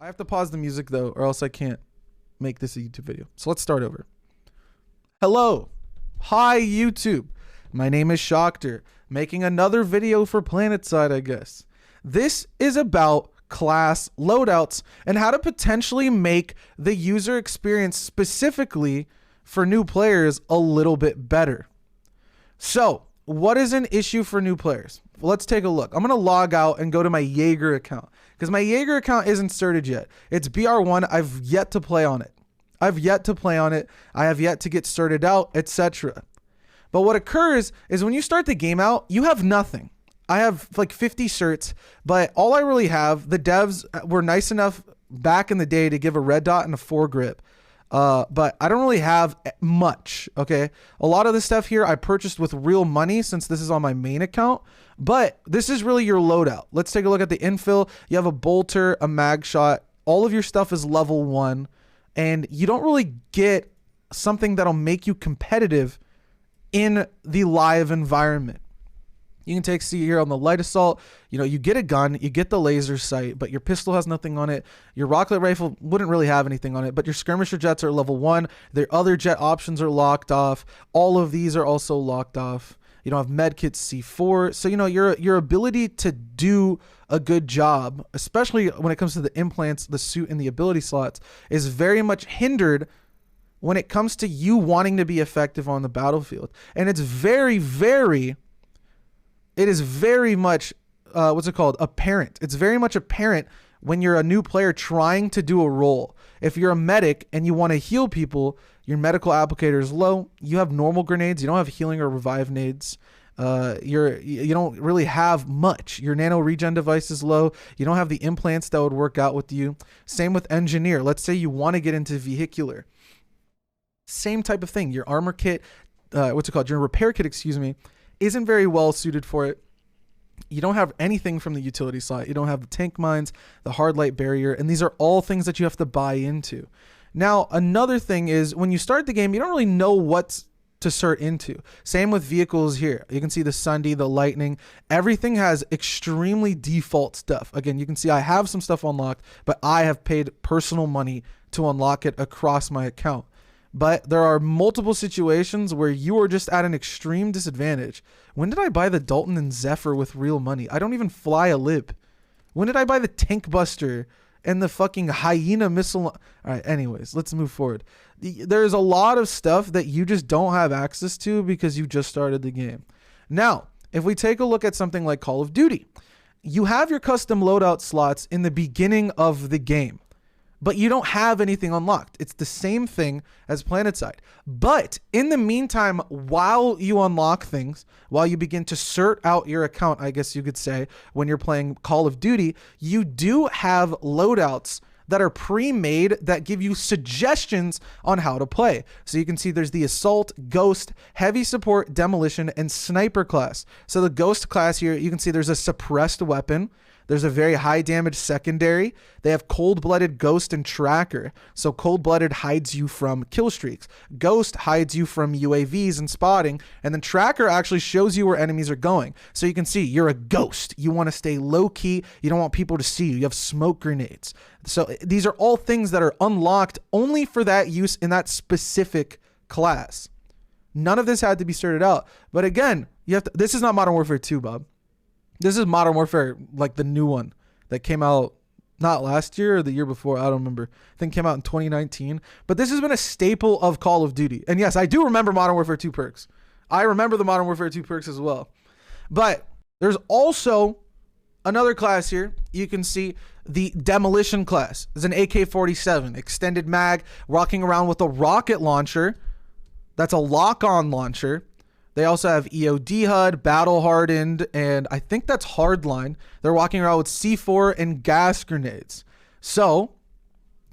I have to pause the music though, or else I can't make this a YouTube video. So let's start over. Hello. Hi, YouTube. My name is Shoctorr, making another video for Planetside, I guess. This is about class loadouts and how to potentially make the user experience specifically for new players a little bit better. So, what is an issue for new players? Well, let's take a look. I'm going to log out and go to my Jaeger account because my Jaeger account isn't started yet. It's BR1. I've yet to play on it. I have yet to get started out, etc. But what occurs is when you start the game out, you have nothing. I have like 50 shirts, but all I really have, the devs were nice enough back in the day to give a red dot and a foregrip. But I don't really have much, okay? A lot of this stuff here I purchased with real money since this is on my main account, but this is really your loadout. Let's take a look at the infill. You have a bolter, a mag shot. All of your stuff is level 1, and you don't really get something that'll make you competitive in the live environment. You can take see here on the light assault, you get a gun, you get the laser sight, but your pistol has nothing on it. Your rocket rifle wouldn't really have anything on it, but your skirmisher jets are level 1. Their other jet options are locked off. All of these are also locked off. You don't have medkits C4. So, your ability to do a good job, especially when it comes to the implants, the suit, and the ability slots, is very much hindered when it comes to you wanting to be effective on the battlefield. And it's very much, apparent. It's very much apparent when you're a new player trying to do a role. If you're a medic and you want to heal people, your medical applicator is low. You have normal grenades. You don't have healing or revive nades. You don't really have much. Your nano regen device is low. You don't have the implants that would work out with you. Same with engineer. Let's say you want to get into vehicular. Same type of thing. Your armor kit, your repair kit, isn't very well suited for it. You don't have anything from the utility slot. You don't have the tank mines, the hard light barrier, and these are all things that you have to buy into. Now, another thing is when you start the game, you don't really know what to start into. Same with vehicles here. You can see the Sunday, the Lightning. Everything has extremely default stuff. Again, you can see I have some stuff unlocked, but I have paid personal money to unlock it across my account. But there are multiple situations where you are just at an extreme disadvantage. When did I buy the Dalton and Zephyr with real money? I don't even fly a lib. When did I buy the Tank Buster and the fucking Hyena missile? All right, anyways, let's move forward. There's a lot of stuff that you just don't have access to because you just started the game. Now, if we take a look at something like Call of Duty, you have your custom loadout slots in the beginning of the game, but you don't have anything unlocked. It's the same thing as Planetside. But in the meantime, while you unlock things, while you begin to sort out your account, I guess you could say, when you're playing Call of Duty, you do have loadouts that are pre-made that give you suggestions on how to play. So you can see there's the Assault, Ghost, Heavy Support, Demolition, and Sniper class. So the Ghost class here, you can see there's a suppressed weapon. There's a very high damage secondary. They have cold-blooded Ghost and Tracker. So cold-blooded hides you from kill streaks. Ghost hides you from UAVs and spotting. And then Tracker actually shows you where enemies are going. So you can see you're a Ghost. You want to stay low-key. You don't want people to see you. You have smoke grenades. So these are all things that are unlocked only for that use in that specific class. None of this had to be started out. But again, this is not Modern Warfare 2, Bob. This is Modern Warfare, like the new one that came out not last year or the year before. I don't remember. I think it came out in 2019. But this has been a staple of Call of Duty. And yes, I do remember Modern Warfare 2 perks. I remember the Modern Warfare 2 perks as well. But there's also another class here. You can see the Demolition class. It's an AK-47, extended mag, walking around with a rocket launcher. That's a lock-on launcher. They also have EOD HUD, battle hardened, and I think that's hardline. They're walking around with C4 and gas grenades. So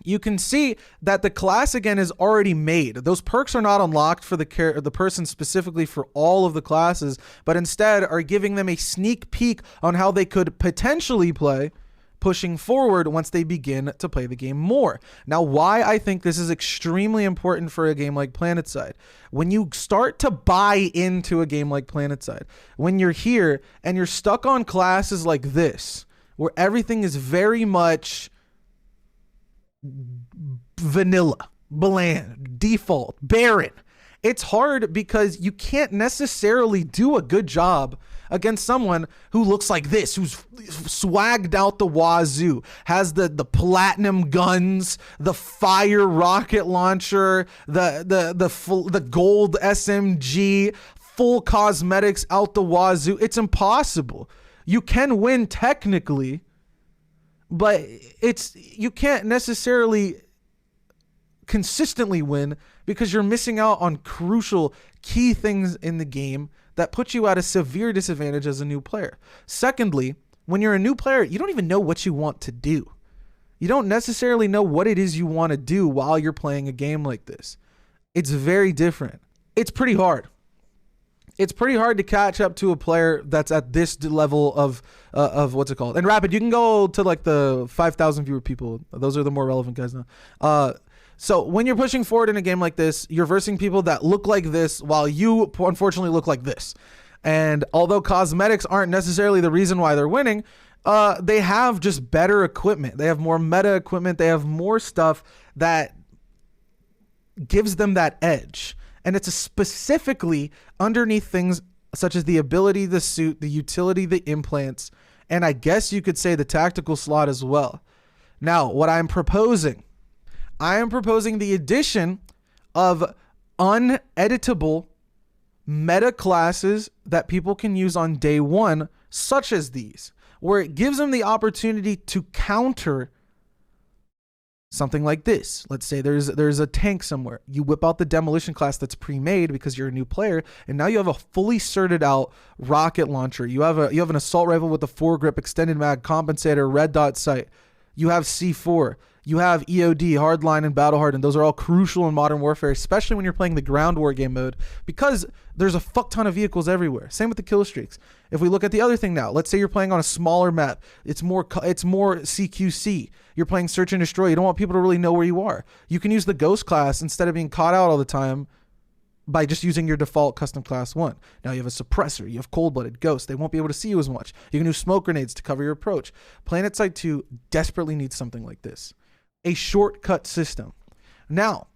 you can see that the class again is already made. Those perks are not unlocked for the person specifically for all of the classes, but instead are giving them a sneak peek on how they could potentially play pushing forward once they begin to play the game more. Now, why I think this is extremely important for a game like Planetside. When you start to buy into a game like Planetside, when you're here and you're stuck on classes like this, where everything is very much vanilla, bland, default, barren. It's hard because you can't necessarily do a good job against someone who looks like this, who's swagged out the wazoo, has the platinum guns, the fire rocket launcher, the gold SMG, full cosmetics out the wazoo. It's impossible. You can win technically, but you can't necessarily consistently win because you're missing out on crucial key things in the game that put you at a severe disadvantage as a new player. Secondly, when you're a new player, you don't even know what you want to do. You don't necessarily know what it is you want to do while you're playing a game like this. It's very different. It's pretty hard. It's pretty hard to catch up to a player that's at this level of what's it called? And Rapid, you can go to like the 5,000 viewer people. Those are the more relevant guys now. So when you're pushing forward in a game like this, you're versing people that look like this while you unfortunately look like this. And although cosmetics aren't necessarily the reason why they're winning, they have just better equipment. They have more meta equipment. They have more stuff that gives them that edge. And it's specifically underneath things such as the ability, the suit, the utility, the implants, and I guess you could say the tactical slot as well. Now, what I am proposing the addition of uneditable meta classes that people can use on day one, such as these, where it gives them the opportunity to counter something like this. Let's say there's a tank somewhere. You whip out the Demolition class that's pre-made because you're a new player, and now you have a fully certed out rocket launcher. You have an assault rifle with a foregrip, extended mag, compensator, red dot sight. You have C4. You have EOD, hardline, and battle hardened. Those are all crucial in modern warfare, especially when you're playing the ground war game mode, because there's a fuck ton of vehicles everywhere. Same with the kill streaks. If we look at the other thing now, let's say you're playing on a smaller map. It's more CQC. You're playing search and destroy. You don't want people to really know where you are. You can use the ghost class instead of being caught out all the time by just using your default custom class 1. Now you have a suppressor, you have cold-blooded ghosts. They won't be able to see you as much. You can use smoke grenades to cover your approach. Planetside 2 desperately needs something like this. A shortcut system. Now,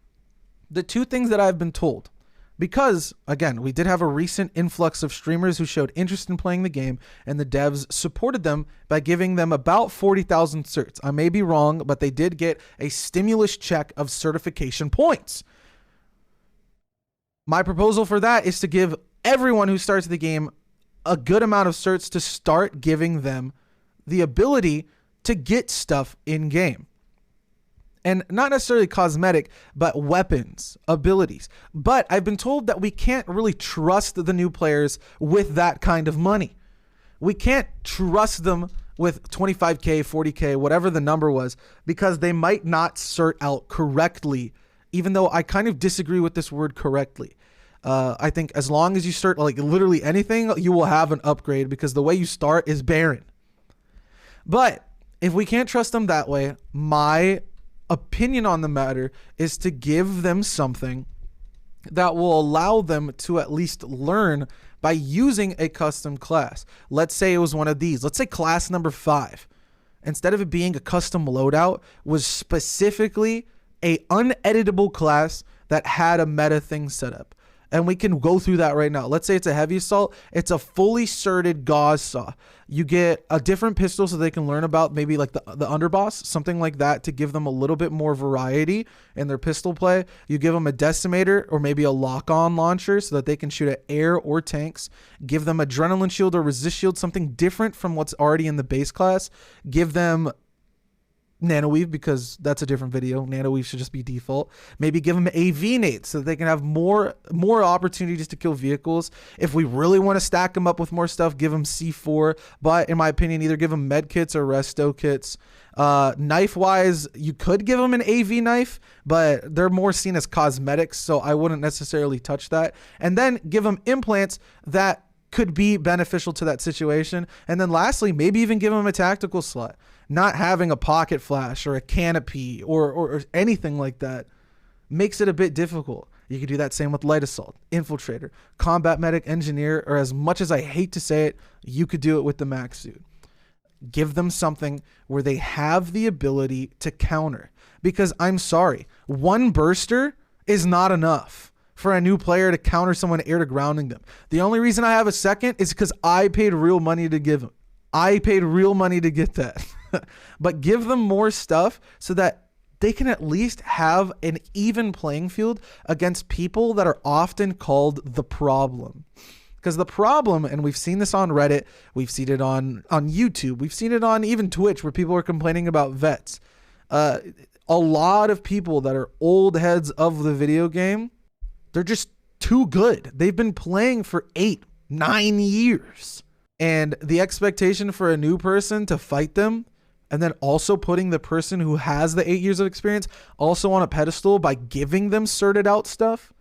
the two things that I've been told, because again, we did have a recent influx of streamers who showed interest in playing the game, and the devs supported them by giving them about 40,000 certs. I may be wrong, but they did get a stimulus check of certification points. My proposal for that is to give everyone who starts the game a good amount of certs to start giving them the ability to get stuff in game. And not necessarily cosmetic, but weapons, abilities. But I've been told that we can't really trust the new players with that kind of money. We can't trust them with 25K, 40K, whatever the number was, because they might not cert out correctly, even though I kind of disagree with this word correctly. I think as long as you start like literally anything, you will have an upgrade because the way you start is barren. But if we can't trust them that way, my opinion on the matter is to give them something that will allow them to at least learn by using a custom class. Let's say it was one of these. Let's say class number 5, instead of it being a custom loadout, was specifically a uneditable class that had a meta thing set up. And we can go through that right now. Let's say it's a heavy assault. It's a fully certed gauze saw. You get a different pistol so they can learn about maybe like the underboss, something like that, to give them a little bit more variety in their pistol play. You give them a decimator or maybe a lock-on launcher so that they can shoot at air or tanks. Give them adrenaline shield or resist shield, something different from what's already in the base class. Give them nanoweave because that's a different video. Nanoweave should just be default. Maybe give them AV nades so that they can have more opportunities to kill vehicles. If we really want to stack them up with more stuff, give them C4. But in my opinion, either give them med kits or resto kits. Knife wise, you could give them an AV knife, but they're more seen as cosmetics, so I wouldn't necessarily touch that. And then give them implants that could be beneficial to that situation. And then lastly, maybe even give them a tactical slot. Not having a pocket flash or a canopy or anything like that makes it a bit difficult. You could do that same with light assault, infiltrator, combat medic, engineer, or as much as I hate to say it, you could do it with the max suit. Give them something where they have the ability to counter. Because I'm sorry, one burster is not enough for a new player to counter someone air to grounding them. The only reason I have a second is because I paid real money to give them. I paid real money to get that. But give them more stuff so that they can at least have an even playing field against people that are often called the problem. Because the problem, and we've seen this on Reddit, we've seen it on YouTube, we've seen it on even Twitch where people are complaining about vets. A lot of people that are old heads of the video game, they're just too good. They've been playing for 8-9 years. And the expectation for a new person to fight them, and then also putting the person who has the 8 years of experience also on a pedestal by giving them sorted out stuff,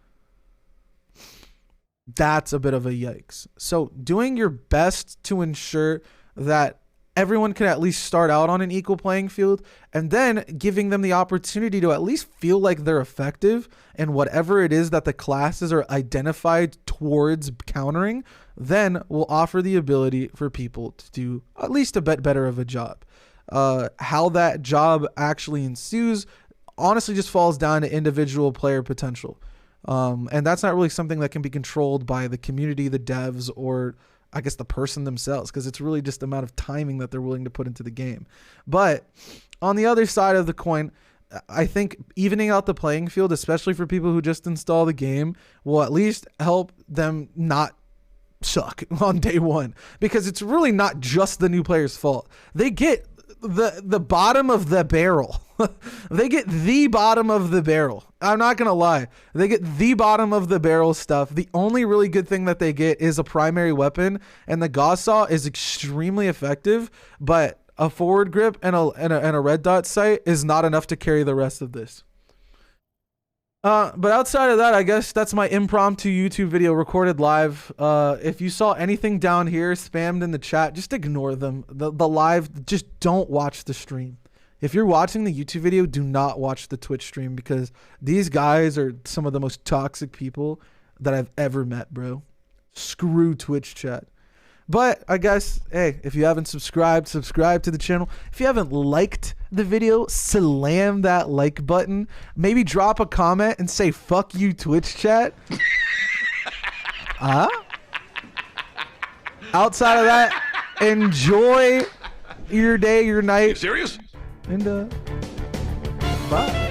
that's a bit of a yikes. So doing your best to ensure that everyone can at least start out on an equal playing field, and then giving them the opportunity to at least feel like they're effective in whatever it is that the classes are identified towards countering, then will offer the ability for people to do at least a bit better of a job. How that job actually ensues honestly just falls down to individual player potential. And that's not really something that can be controlled by the community, the devs, or I guess the person themselves, because it's really just the amount of timing that they're willing to put into the game. But on the other side of the coin, I think evening out the playing field, especially for people who just install the game, will at least help them not suck on day one, because it's really not just the new player's fault. They get the bottom of the barrel. They get the bottom of the barrel. I'm not gonna lie, they get the bottom of the barrel stuff. The only really good thing that they get is a primary weapon, and the gauss saw is extremely effective, but a forward grip and a red dot sight is not enough to carry the rest of this. But outside of that, I guess that's my impromptu YouTube video recorded live. If you saw anything down here spammed in the chat, just ignore them. The live, just don't watch the stream. If you're watching the YouTube video, do not watch the Twitch stream, because these guys are some of the most toxic people that I've ever met, bro. Screw Twitch chat. But I guess, hey, if you haven't subscribed, subscribe to the channel. If you haven't liked the video, slam that like button. Maybe drop a comment and say, fuck you, Twitch chat. Outside of that, enjoy your day, your night. You serious? And, bye.